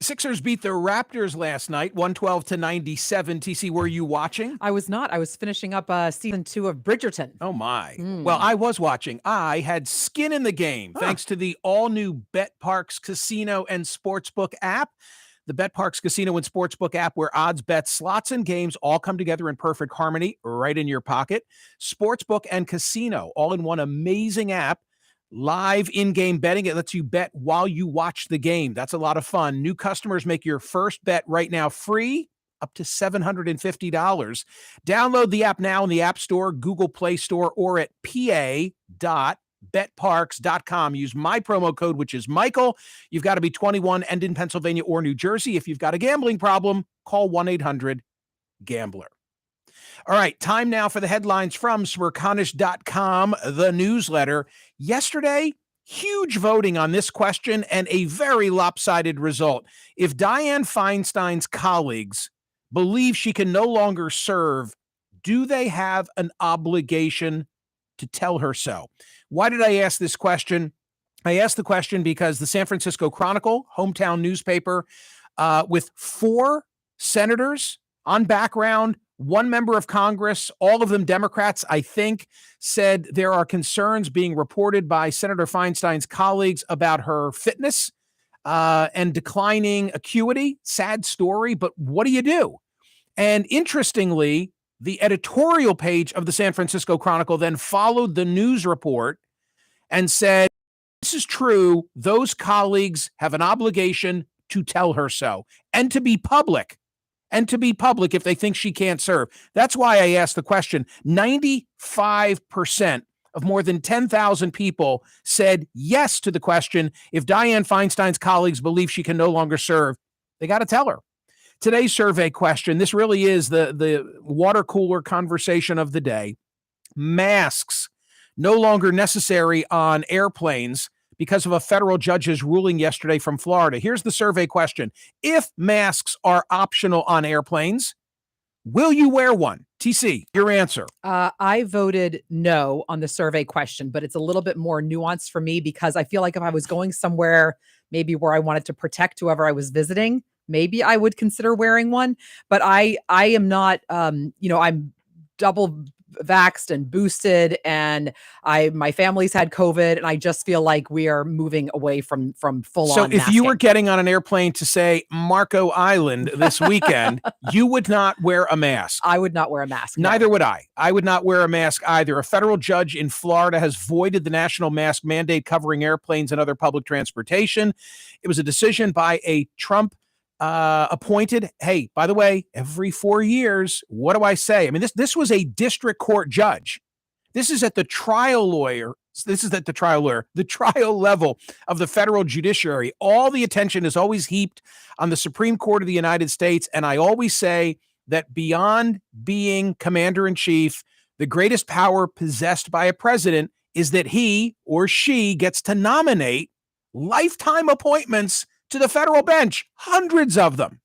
Sixers beat the Raptors last night, 112-97. TC, were you watching? I was not. I was finishing up season 2 of Bridgerton. Oh, my. Well, I was watching. I had skin in the game thanks to the all-new BetParx Casino and Sportsbook app. The BetParx Casino and Sportsbook app, where odds, bets, slots, and games all come together in perfect harmony right in your pocket. Sportsbook and Casino, all in one amazing app. Live in-game betting. It lets you bet while you watch the game. That's a lot of fun. New customers make your first bet right now free, up to $750. Download the app now in the App Store, Google Play Store, or at pa.betparx.com. Use my promo code, which is Michael. You've got to be 21 and in Pennsylvania or New Jersey. If you've got a gambling problem, call 1-800-GAMBLER. All right, time now for the headlines from Smerconish.com, the newsletter. Yesterday, huge voting on this question and a very lopsided result. If Dianne Feinstein's colleagues believe she can no longer serve, do they have an obligation to tell her so? Why did I ask this question? I asked the question because the San Francisco Chronicle, hometown newspaper, with 4 senators on background, 1 member of Congress, all of them Democrats, I think, said there are concerns being reported by Senator Feinstein's colleagues about her fitness and declining acuity. Sad story, but what do you do? And interestingly, the editorial page of the San Francisco Chronicle then followed the news report and said, this is true. Those colleagues have an obligation to tell her so and to be public. If they think she can't serve. That's why I asked the question. 95% of more than 10,000 people said yes to the question. If Dianne Feinstein's colleagues believe she can no longer serve, they got to tell her. Today's survey question, this really is the water cooler conversation of the day. Masks no longer necessary on airplanes because of a federal judge's ruling yesterday from Florida. Here's the survey question. If masks are optional on airplanes, will you wear one? TC, your answer. I voted no on the survey question, but it's a little bit more nuanced for me because I feel like if I was going somewhere, maybe where I wanted to protect whoever I was visiting, maybe I would consider wearing one. But I am not, I'm double vaxxed and boosted, and my family's had COVID, and I just feel like we are moving away from full on. So if you were getting on an airplane to say Marco Island this weekend, you would not wear a mask. I would not wear a mask. No. Neither would I. I would not wear a mask either. A federal judge in Florida has voided the national mask mandate covering airplanes and other public transportation. It was a decision by a Trump appointed. Hey, by the way, every 4 years, what do I say? I mean, this was a district court judge. This is at the trial lawyer. The trial level of the federal judiciary. All the attention is always heaped on the Supreme Court of the United States. And I always say that beyond being commander in chief, the greatest power possessed by a president is that he or she gets to nominate lifetime appointments to the federal bench, hundreds of them.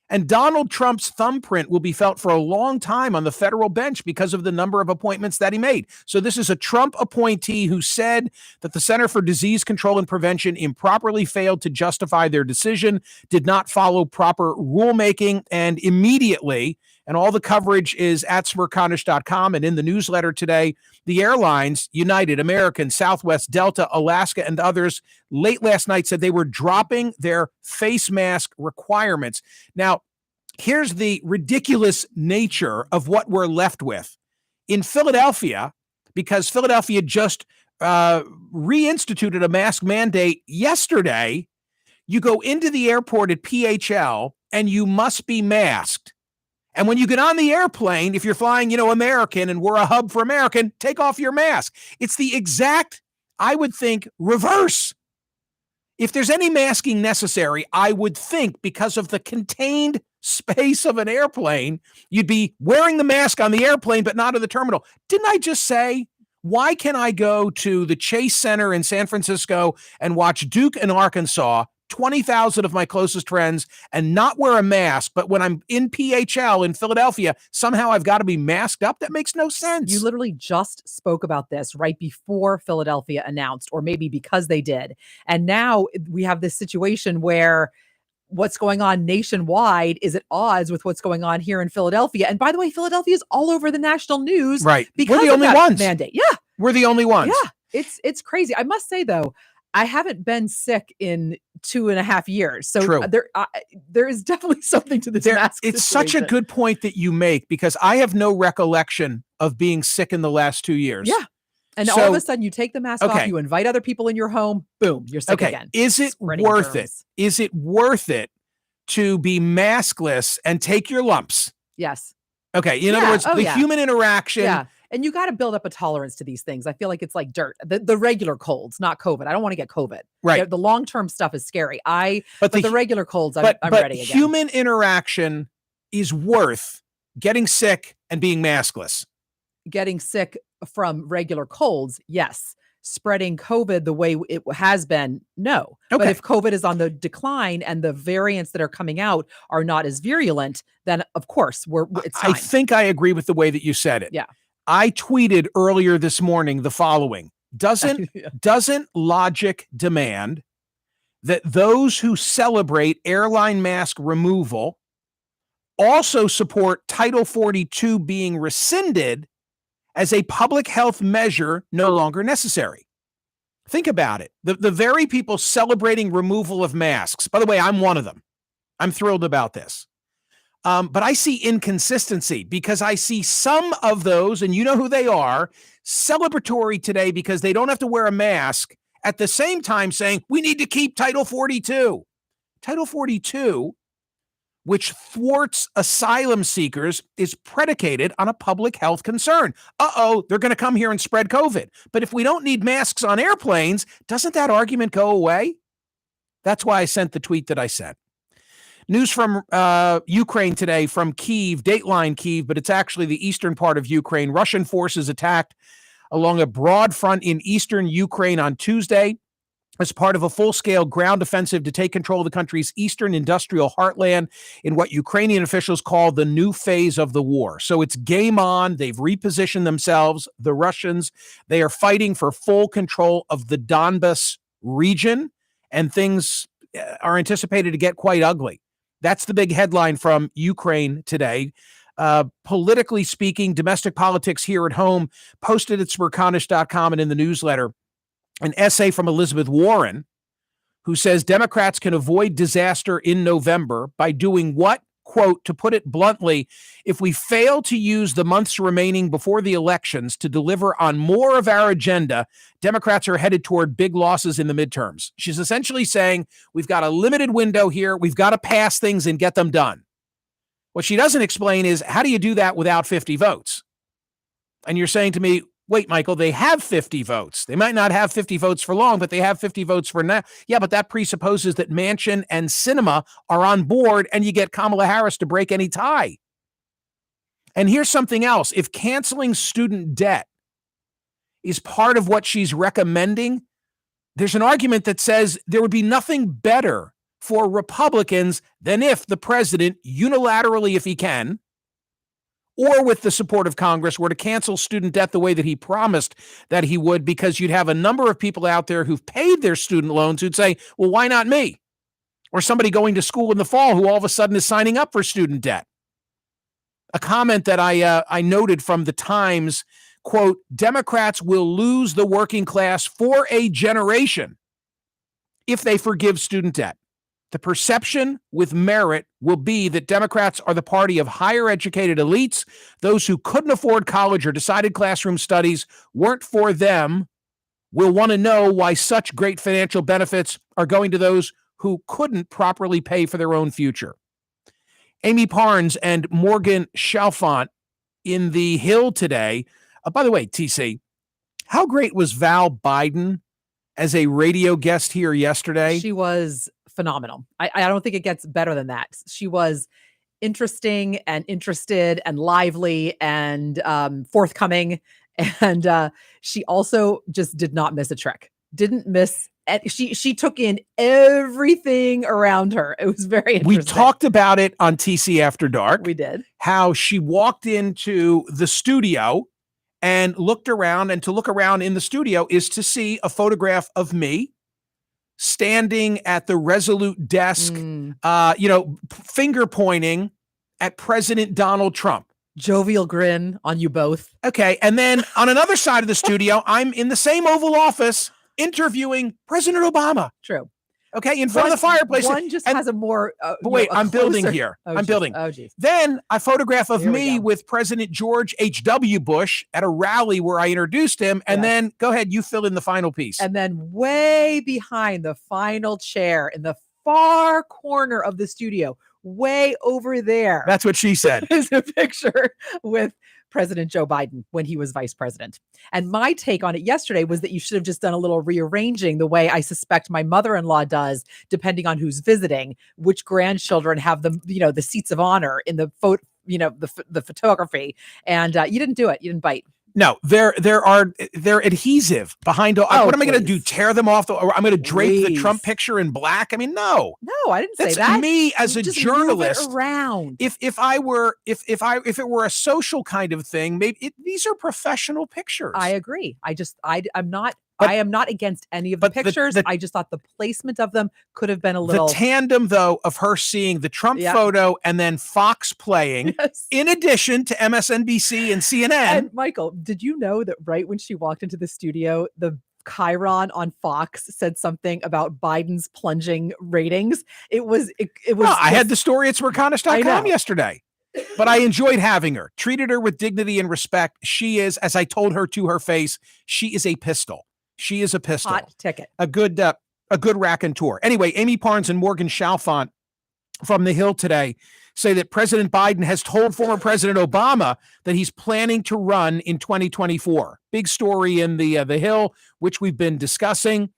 And Donald Trump's thumbprint will be felt for a long time on the federal bench because of the number of appointments that he made. So this is a Trump appointee who said that the Center for Disease Control and Prevention improperly failed to justify their decision, did not follow proper rulemaking, and immediately, and all the coverage is at Smerconish.com and in the newsletter today, the airlines, United, American, Southwest, Delta, Alaska, and others, late last night said they were dropping their face mask requirements. Now, here's the ridiculous nature of what we're left with. In Philadelphia, because Philadelphia just reinstituted a mask mandate yesterday, you go into the airport at PHL and you must be masked. And when you get on the airplane, if you're flying, American, and we're a hub for American, take off your mask. It's the exact, I would think, reverse. If there's any masking necessary, I would think because of the contained space of an airplane, you'd be wearing the mask on the airplane, but not at the terminal. Didn't I just say, why can I go to the Chase Center in San Francisco and watch Duke and Arkansas, 20,000 of my closest friends, and not wear a mask, but when I'm in PHL in Philadelphia, somehow I've got to be masked up? That makes no sense. You literally just spoke about this right before Philadelphia announced, or maybe because they did. And now we have this situation where what's going on nationwide is at odds with what's going on here in Philadelphia. And by the way, Philadelphia is all over the national news. Right. Because we're the of only that ones. mandate. Yeah. We're the only ones. Yeah. It's crazy. I must say, though, I haven't been sick in 2.5 years. So True. there is definitely something to this mask It's situation. such a good point that you make, because I have no recollection of being sick in the last 2 years. Yeah. And all of a sudden you take the mask off, you invite other people in your home, boom, you're sick again. Is it worth it? Is it worth it to be maskless and take your lumps? Yes. Okay. In other words, the human interaction. Yeah. And you got to build up a tolerance to these things. I feel like it's like dirt. The regular colds, not COVID. I don't want to get COVID. Right. The long-term stuff is scary. But the regular colds, I'm ready again. Human interaction is worth getting sick and being maskless. Getting sick from regular colds, yes. Spreading COVID the way it has been, no. Okay. But if COVID is on the decline and the variants that are coming out are not as virulent, then of course it's time. I think I agree with the way that you said it. Yeah. I tweeted earlier this morning the following. Doesn't logic demand that those who celebrate airline mask removal also support Title 42 being rescinded as a public health measure no longer necessary? Think about it. The very people celebrating removal of masks, by the way, I'm one of them. I'm thrilled about this. But I see inconsistency, because I see some of those, and you know who they are, celebratory today because they don't have to wear a mask, at the same time saying we need to keep Title 42. Title 42, which thwarts asylum seekers, is predicated on a public health concern. They're going to come here and spread COVID. But if we don't need masks on airplanes, doesn't that argument go away? That's why I sent the tweet that I sent. News from Ukraine today, from Kyiv, Dateline Kyiv, but it's actually the eastern part of Ukraine. Russian forces attacked along a broad front in eastern Ukraine on Tuesday as part of a full-scale ground offensive to take control of the country's eastern industrial heartland in what Ukrainian officials call the new phase of the war. So it's game on. They've repositioned themselves, the Russians. They are fighting for full control of the Donbas region, and things are anticipated to get quite ugly. That's the big headline from Ukraine today. Politically speaking, domestic politics here at home, posted at Smerconish.com and in the newsletter, an essay from Elizabeth Warren, who says Democrats can avoid disaster in November by doing what? Quote, to put it bluntly, if we fail to use the months remaining before the elections to deliver on more of our agenda, Democrats are headed toward big losses in the midterms. She's essentially saying we've got a limited window here. We've got to pass things and get them done. What she doesn't explain is, how do you do that without 50 votes? And you're saying to me, wait, Michael, they have 50 votes. They might not have 50 votes for long, but they have 50 votes for now. Yeah, but that presupposes that Manchin and Sinema are on board, and you get Kamala Harris to break any tie. And here's something else. If canceling student debt is part of what she's recommending, there's an argument that says there would be nothing better for Republicans than if the president unilaterally, if he can, or with the support of Congress, were to cancel student debt the way that he promised that he would, because you'd have a number of people out there who've paid their student loans who'd say, well, why not me? Or somebody going to school in the fall who all of a sudden is signing up for student debt. A comment that I noted from the Times, quote, Democrats will lose the working class for a generation if they forgive student debt. The perception with merit will be that Democrats are the party of higher educated elites. Those who couldn't afford college or decided classroom studies weren't for them will want to know why such great financial benefits are going to those who couldn't properly pay for their own future. Amy Parnes and Morgan Chalfant in the Hill today. By the way, TC, how great was Val Biden as a radio guest here yesterday? She was phenomenal. I don't think it gets better than that. She was interesting and interested and lively and forthcoming. And she also just did not miss a trick. Didn't miss. She took in everything around her. It was very interesting. We talked about it on TC After Dark. We did. How she walked into the studio and looked around, and to look around in the studio is to see a photograph of me standing at the Resolute desk, finger pointing at President Donald Trump. Jovial grin on you both. Okay. And then on another side of the studio, I'm in the same Oval Office interviewing President Obama. True. Okay. In front of the fireplace. One just has a more. But wait, I'm building here. Oh, I'm building. Oh, geez. Then a photograph of Here we me go. with President George H.W. Bush at a rally where I introduced him. And then go ahead, you fill in the final piece. And then way behind the final chair in the far corner of the studio, way over there. That's what she said. Is a picture with President Joe Biden when he was vice president. And my take on it yesterday was that you should have just done a little rearranging the way I suspect my mother-in-law does, depending on who's visiting, which grandchildren have the seats of honor in the photo, the photography. And you didn't do it. You didn't bite. No, they're adhesive behind. What am I going to do? Tear them off? Or I'm going to drape the Trump picture in black? I mean, no. No, I didn't say That's that. me as a Just journalist. move it around. If it were a social kind of thing, maybe these are professional pictures. I agree. I am not against any of the pictures. I just thought the placement of them could have been a little. The tandem, though, of her seeing the Trump photo and then Fox playing, in addition to MSNBC and CNN. And Michael, did you know that right when she walked into the studio, the Chiron on Fox said something about Biden's plunging ratings? It was. Well, I had the story at Smerconish.com yesterday. But I enjoyed having her, treated her with dignity and respect. She is, as I told her to her face, she is a pistol. She is a pistol. Hot ticket. A good raconteur. Anyway, Amy Parnes and Morgan Chalfant from The Hill today say that President Biden has told former President Obama that he's planning to run in 2024. Big story in The Hill, which we've been discussing.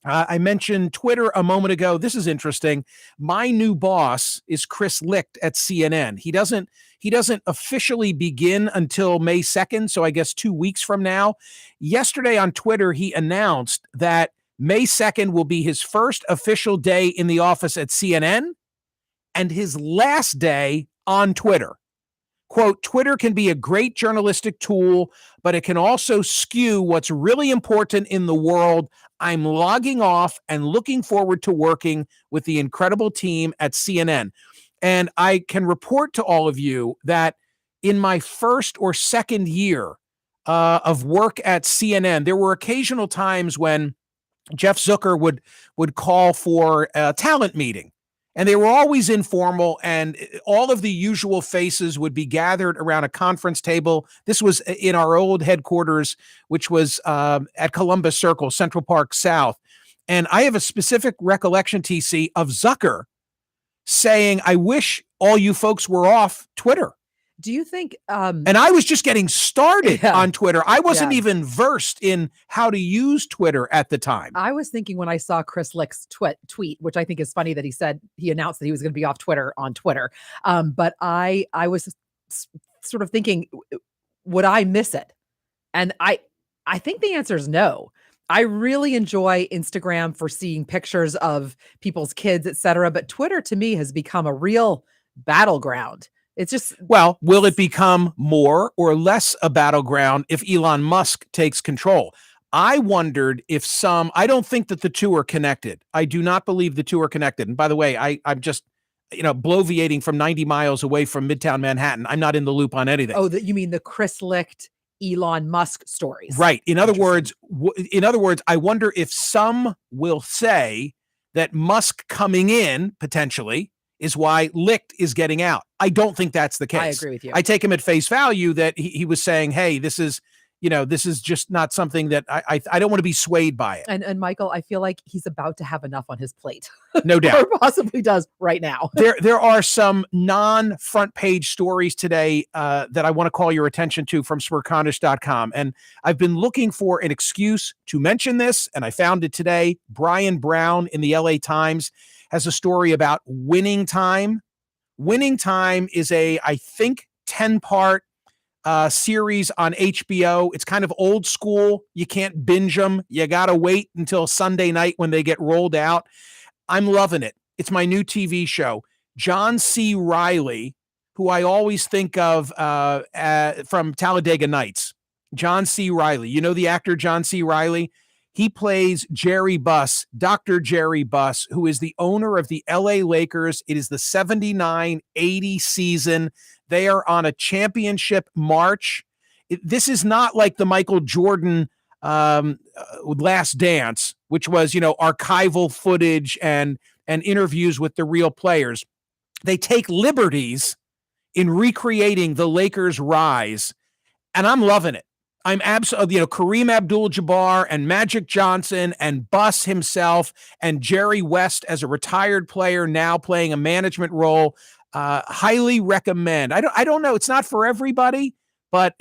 I mentioned Twitter a moment ago. This is interesting. My new boss is Chris Licht at CNN. He doesn't officially begin until May 2nd, so I guess 2 weeks from now. Yesterday on Twitter, he announced that May 2nd will be his first official day in the office at CNN and his last day on Twitter. Quote, Twitter can be a great journalistic tool, but it can also skew what's really important in the world. I'm logging off and looking forward to working with the incredible team at CNN. And I can report to all of you that in my first or second year of work at CNN, there were occasional times when Jeff Zucker would call for a talent meeting. And they were always informal, and all of the usual faces would be gathered around a conference table. This was in our old headquarters, which was at Columbus Circle, Central Park South. And I have a specific recollection, TC, of Zucker saying, I wish all you folks were off Twitter. Do you think and I was just getting started on Twitter. I wasn't even versed in how to use Twitter at the time. I was thinking when I saw Chris Licht's tweet, which I think is funny that he announced that he was going to be off Twitter on Twitter. But I was sort of thinking, would I miss it? And I think the answer is no. I really enjoy Instagram for seeing pictures of people's kids, etc. But Twitter to me has become a real battleground. It's just, well, will it become more or less a battleground if Elon Musk takes control? I wondered if I don't think that the two are connected. I do not believe the two are connected. And by the way, I'm just, bloviating from 90 miles away from Midtown Manhattan. I'm not in the loop on anything. Oh, you mean the Chris Licht, Elon Musk stories? Right. In other words, I wonder if some will say that Musk coming in potentially is why Licht is getting out. I don't think that's the case. I agree with you. I take him at face value that he was saying, hey, this is just not something that I don't want to be swayed by it. And Michael, I feel like he's about to have enough on his plate. No doubt. Or possibly does right now. There are some non-front page stories today that I want to call your attention to from Smerconish.com. And I've been looking for an excuse to mention this, and I found it today. Brian Brown in the LA Times has a story about Winning Time. Winning Time is I think, 10-part series on HBO. It's kind of old school. You can't binge them. You got to wait until Sunday night when they get rolled out. I'm loving it. It's my new TV show. John C. Reilly, who I always think of from Talladega Nights. John C. Reilly. You know the actor John C. Reilly? He plays Jerry Buss, Dr. Jerry Buss, who is the owner of the LA Lakers. It is the 79-80 season. They are on a championship march. This is not like the Michael Jordan Last Dance, which was, archival footage and interviews with the real players. They take liberties in recreating the Lakers' rise, and I'm loving it. I'm absolutely, Kareem Abdul-Jabbar and Magic Johnson and Buss himself and Jerry West as a retired player now playing a management role. Highly recommend. I don't know. It's not for everybody, but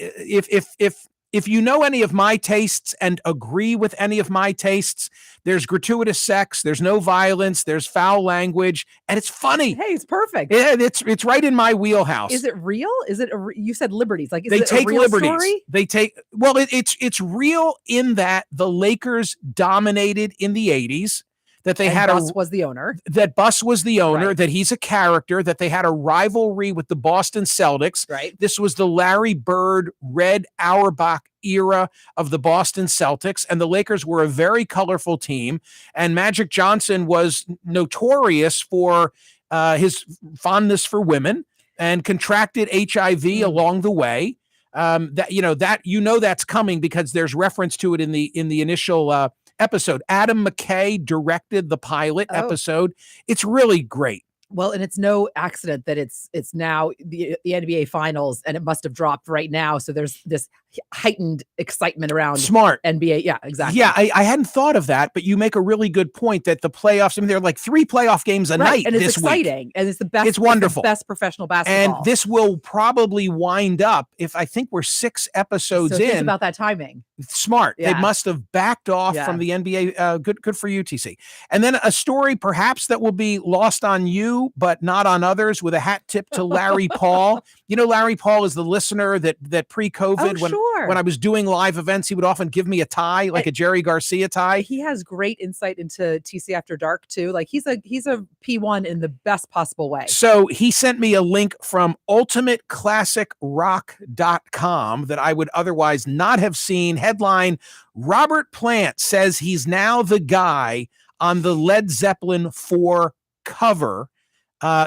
if you know any of my tastes and agree with any of my tastes, there's gratuitous sex, there's no violence, there's foul language, and it's funny. Hey, it's perfect. Yeah, it's right in my wheelhouse. Is it real? Is it you said liberties? Like, is they it take a real liberties. Story? They take it's real in that the Lakers dominated in the 80s. That they had Buss was the owner. That Buss was the owner, right. That he's a character, that they had a rivalry with the Boston Celtics. Right. This was the Larry Bird, Red Auerbach era of the Boston Celtics, and the Lakers were a very colorful team. And Magic Johnson was notorious for his fondness for women and contracted HIV along the way. That's coming because there's reference to it in the initial episode. Adam McKay directed the pilot episode. It's really great. Well, and it's no accident that it's now the NBA Finals, and it must have dropped right now. So there's this heightened excitement around smart NBA. Yeah, exactly. Yeah, I hadn't thought of that, but you make a really good point that the playoffs. I mean, there are like 3 playoff games a night, and it's this exciting, week. And it's the best. It's wonderful, best professional basketball. And this will probably wind up. If I think we're 6 episodes in. Think about that timing. Smart. Yeah. They must have backed off from the NBA. Good for you, TC. And then a story perhaps that will be lost on you, but not on others, with a hat tip to Larry Paul. Larry Paul is the listener that pre-COVID, when I was doing live events, he would often give me a tie, like a Jerry Garcia tie. He has great insight into TC After Dark too. Like he's a P1 in the best possible way. So he sent me a link from ultimateclassicrock.com that I would otherwise not have seen. Headline: Robert Plant says he's now the guy on the Led Zeppelin 4 cover.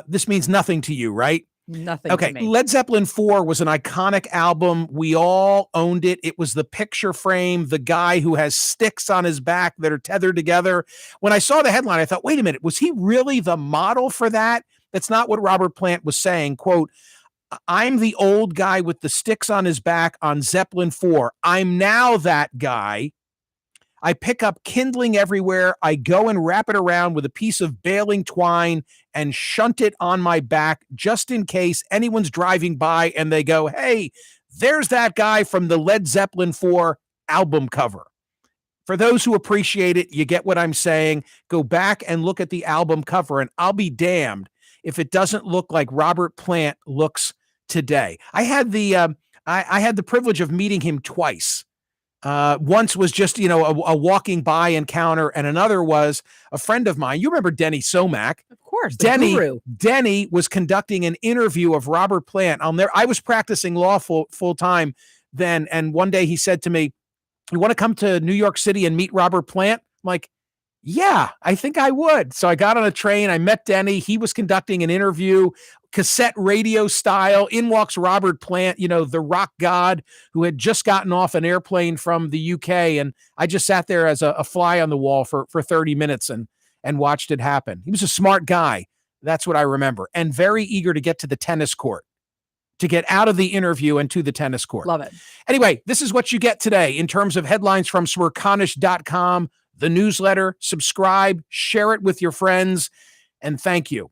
This means nothing to you, right? Nothing. Okay. To me. Led Zeppelin 4 was an iconic album. We all owned it. It was the picture frame, the guy who has sticks on his back that are tethered together. When I saw the headline, I thought, wait a minute, was he really the model for that? That's not what Robert Plant was saying. Quote, I'm the old guy with the sticks on his back on Zeppelin 4. I'm now that guy. I pick up kindling everywhere. I go and wrap it around with a piece of baling twine and shunt it on my back just in case anyone's driving by and they go, hey, there's that guy from the Led Zeppelin 4 album cover. For those who appreciate it, you get what I'm saying. Go back and look at the album cover, and I'll be damned if it doesn't look like Robert Plant looks today. I had the privilege of meeting him twice. Once was just, a walking by encounter, and another was a friend of mine. You remember Denny Somack? Of course. Denny was conducting an interview of Robert Plant. I was practicing law full time then, and one day he said to me, you want to come to New York City and meet Robert Plant? I'm like, yeah, I think I would. So I got on a train. I met Denny. He was conducting an interview, cassette radio style. In walks Robert Plant, the rock god who had just gotten off an airplane from the UK. And I just sat there as a fly on the wall for 30 minutes and watched it happen. He was a smart guy. That's what I remember. And very eager to get to the tennis court, to get out of the interview and to the tennis court. Love it. Anyway, this is what you get today in terms of headlines from Smerconish.com, the newsletter. Subscribe, share it with your friends, and thank you.